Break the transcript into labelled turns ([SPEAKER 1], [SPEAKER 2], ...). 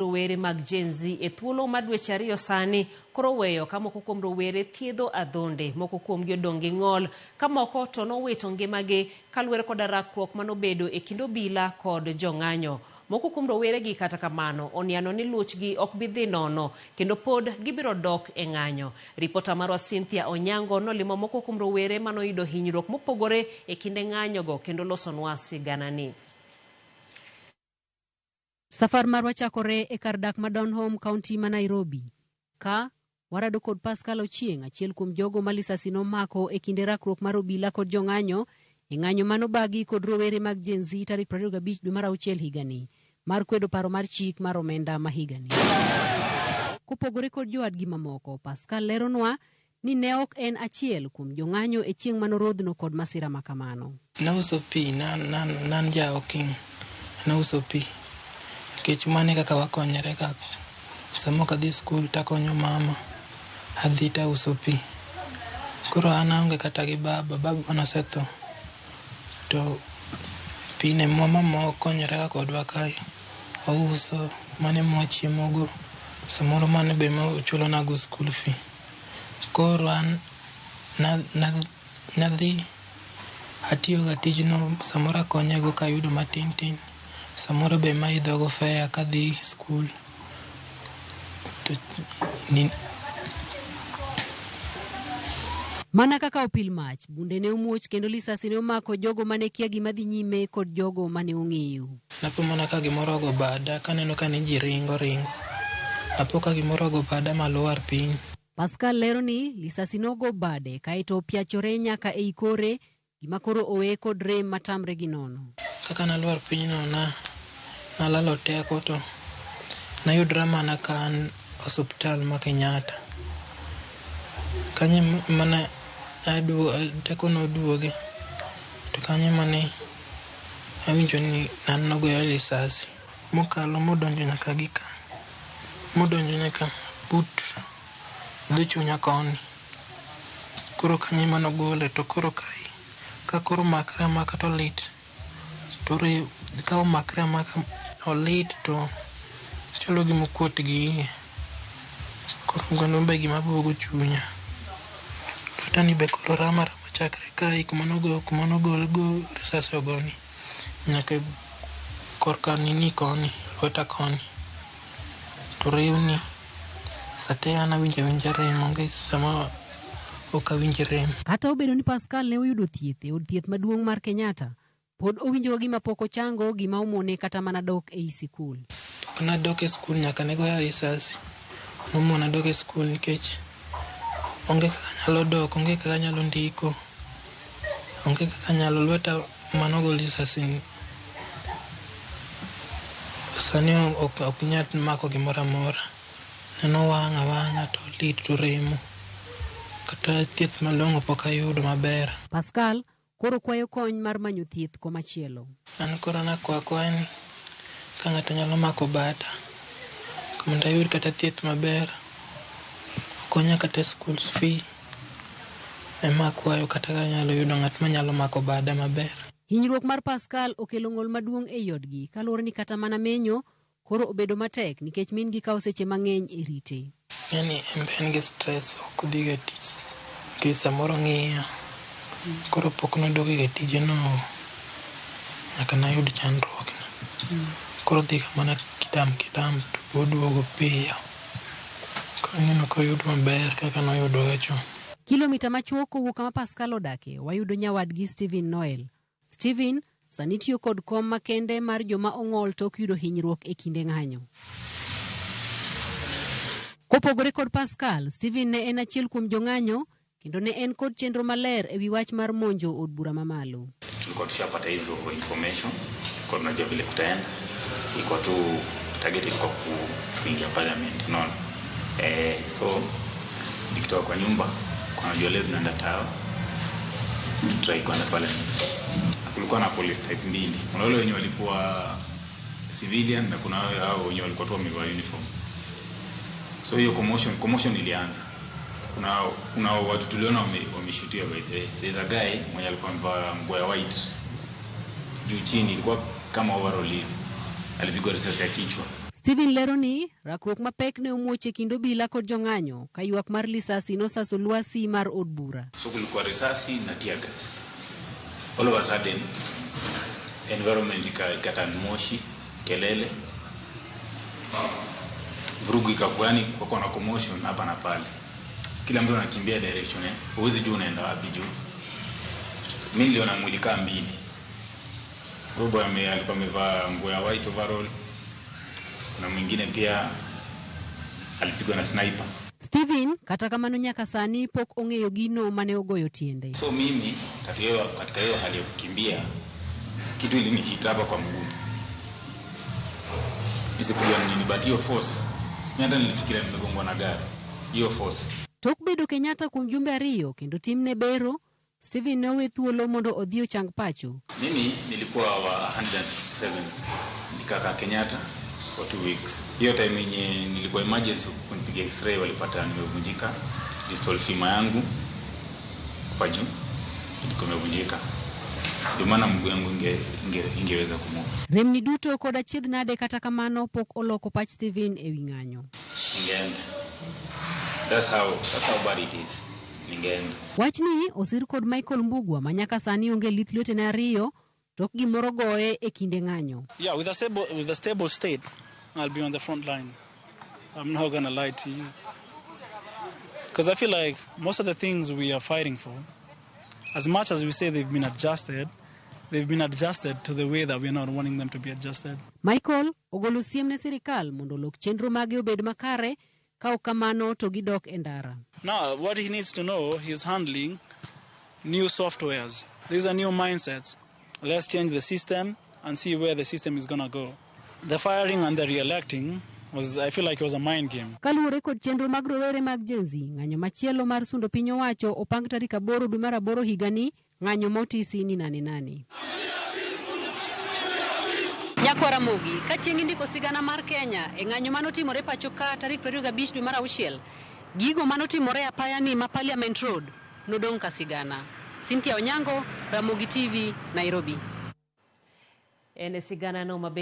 [SPEAKER 1] Rowere mag Gen Z e thuolo madweche ariyo sani koro weyo ka moko kuom rowere thiedho adhonde, moko kuom gi odong' gi ng'ol, ka moko to nowito ngimagi kaluwore koda rakruok manobedo e kind obila kod jong'anyo. Moko kuom rowere gi kata kamano oniano ni luchgi ok bi dhi nono kendo pod gibiro dok e ng'anyo. Ripota marwa Cynthia Onyango nolimo moko kuom rowere manoyudo hinyruok mopogore e kinde ng'anyogo kendo losonwa siganani.
[SPEAKER 2] Safar marwa chakore e kar dak ma Donholm County ma Nairobi. Ka warado kod Pascal Ochieng, achiel kuom jogo ma lisasi nomako e kinde rakruok mar obila kod jong'anyo e ng'anyo manobagi kod rowere mag Gen Z tarik 25 dwe mar auchiel higani mar kwedo paro mar chik mar omenda ma higani. Kopogore kod jowadgi mamoko, Pascal leronwa ni ne ok en achiel kuom jong'anyo e chieng' manorodhno kod masira makamano.
[SPEAKER 3] Nauso pi, nan ja oking, nauso pi. Kech mane kaka wakonyere kaka. Samo kadhi skul takonyo mama, adhi tauso pi. Koro an aonge kata gi baba nosetho. To pi ne mama mokonyore ka kodwa kae. Wauso, mane mwachiemogo. Samoro mane be mochulo nago skul fee. Koro an nadhi atiyo ga tijno samoro akonyego kayudo matin tin. Samoro be maidhogo fea kadhi skul.
[SPEAKER 2] Mana kaka opil mach, bunde ne omuoch kendo lisasi ne omako jogo mane kia gima dhi nyime kod jogo mane ong'eyo.
[SPEAKER 3] Napo mana ka gimoro ogo bada, kaneno ka ne ji ringo. Apo ka gimoro ogo bada maluar piny.
[SPEAKER 2] Pascal lero ni lisasi nogo bade kaeto opiachore nyaka ei kore, gima koro owe kod rem matamre gi nono.
[SPEAKER 3] Kaka naluar piny no nalalo teko to nayudra mana ka an osuptal ma Kenyatta. Kanye mana teko noduoge. To kanye mane awinjo ni an nogoya lisasi. Mokalo modonjo nyaka gika. Modonjo nyaka but dho chunya koni. Koro kanye manogole to koro kai. Ka koro makre amaka to lit. Tore ka omakre amaka olit to chalo gima okuot gi iye. Koro gweno be gima buogo chunya. Tani be koro rama chakre kai kuma nogol go risasi ogoni. Nyaka korka nini koni, lweta koni. To rewni sate an awinja rem, onge sama ok awinj rem.
[SPEAKER 2] Kata obedo ni Pascal ne oyudo thieth e od thieth maduong' mar Kenyatta, pod owinjo gima pok ochango gima omone kata mana dok ei sikul.
[SPEAKER 3] Pok nadok e skul nyaka ne goya risasi. Nomona dok e skul nikech onge kaka nyalo dok, onge kaka nyalo ndiko. Onge kaka nyalo lweta manogo risasi. Sani ok nyal mako gimoro amora. Neno wang'a to lit to remo. Kata thieth malong'o pok ayudo maber.
[SPEAKER 2] Pascal koro kwayo kony mar manyo thieth komachielo.
[SPEAKER 3] An koro nakwayo ni ka ng'ato nyalo mako bada mondo ayud kata thieth maber. Konya kata school fee. Ema akwayo kata ka nyalo yudo ng'at manyalo mako bada maber.
[SPEAKER 2] Hinyruok mar Pascal okelo ng'ol maduong' e yodgi kaluwore ni kata mana menyo koro obedo matek nikech min gi kawo seche mang'eny e rite.
[SPEAKER 3] Yani en gi stress ok dhi ga tich. Ki samoro ng'iya. Koro pok nodogi ga tijeno nyaka nayud chandruok. Koro dhi mana kidam to oduogo piyo. Kaneno koyud maber kaka noyudo gacho.
[SPEAKER 2] Kilomita machuok kowuok kama Pascal odake, wayudo nyawadgi Stephen Noel. Stephen sani tiyo kod kom makende mar joma ong'ol tok yudo hinyruok e kinde ng'anyo. Kopogore kod Pascal, Stephen ne en achiel kuom jong'anyo kendo ne en kod chenro maler ewi wach mar monjo od bura mamalo.
[SPEAKER 4] Tulikuwa tushapata hizo information kwa tunajua vile kutaenda. Iko tu target ilikuwa kuingia parliament, unaona. So nikitoka kwa nyumba kwa najua leo tunaenda tao. Tutrai kwenda parliament. Kulikuwa na police type mbili. Kuna wale wenye walikuwa civilian na kuna hao wenye walikuwa tu wamevaa uniform. So hiyo commotion ilianza. Kuna watu tuliona wameshutia by the way. There's a guy mwenye alikuwa amevaa nguo ya white. Juu chini ilikuwa kama overall hivi. Alipigwa risasi ya kichwa.
[SPEAKER 2] Stephen lero ni rakruok mapek ne omuoche kind obila kod jong'anyo ka ywak mar lisasi nosaso lwasi mar od bura.
[SPEAKER 4] So kulikuwa risasi na tear gas. All of a sudden, environment ikatani moshi, kelele. Vurugu ikakuwa ni kwa na commotion hapa na pale. Kila mtu anakimbia direction huwezi jua unaenda wapi juu. Mimi niliona mwili kama mbili. Robo alikuwa amevaa nguo ya white overall. Na mwingine pia alipigwa na sniper.
[SPEAKER 2] Stephen kata kamano nyaka sani pok ong'eyo gino mane ogoyo tiende.
[SPEAKER 4] So mimi katika hiyo hali ya kukimbia kitu ilinihit hapa kwa mguu. Nisikujua nini but hiyo force. Mimi hata nilifikiria nimegongwa na gari. Hiyo force.
[SPEAKER 2] Tok bedo Kenyatta kuom jumbe ariyo kendo timne bero, Stephen nowe thuolo mondo odhi ochang pacho.
[SPEAKER 4] Mimi nilikuwa wa 167 nikakaa Kenyatta for 2 weeks. Hiyo time yenye nilikuwa emergency kunipiga x-ray walipata nimevunjika distal femur yangu kwa juu ilikuwa imevunjika. Ndio maana mguu yangu ingeweza kumua.
[SPEAKER 2] Remni duto kod achiedh nade kata kamano pok oloko pach Stephen e wi ng'anyo.
[SPEAKER 4] Ningeenda. That's how bad it is. Ningeenda.
[SPEAKER 2] Wachni osir kod Michael Mbugwa manyaka sani onge lith lwetene ariyo tok gimoro goye e kinde ng'anyo.
[SPEAKER 5] Yeah, with a stable state, I'll be on the front line. I'm not going to lie to you. Because I feel like most of the things we are fighting for, as much as we say they've been adjusted to the way that we're not wanting them to be adjusted.
[SPEAKER 2] Michael ogolo siem ne sirikal mondo lok chenro mage obed makare ka okamano to gidok e ndara.
[SPEAKER 5] Now, what he needs to know, he's handling new softwares. These are new mindsets. Let's change the system and see where the system is going to go. The firing and the re-electing I feel like it was a mind game.
[SPEAKER 2] Kaluwore kod chenro mag rowere mag Gen Z, ng'anyo machielo mar sundo piny owacho opang tarik 8 dwe mar 8 higani, ng'anyo motisi ni nani. Nyakwara Mugi, ka chieng' indiko sigana mar Kenya e ng'anyo manotimore pacho ka tarik 25 dwe mar 6, gigo manotimore apaya ni ma Parliament Road nodong' ka sigana. Cynthia Onyango, Ramogi TV, Nairobi.
[SPEAKER 1] Ene sigana no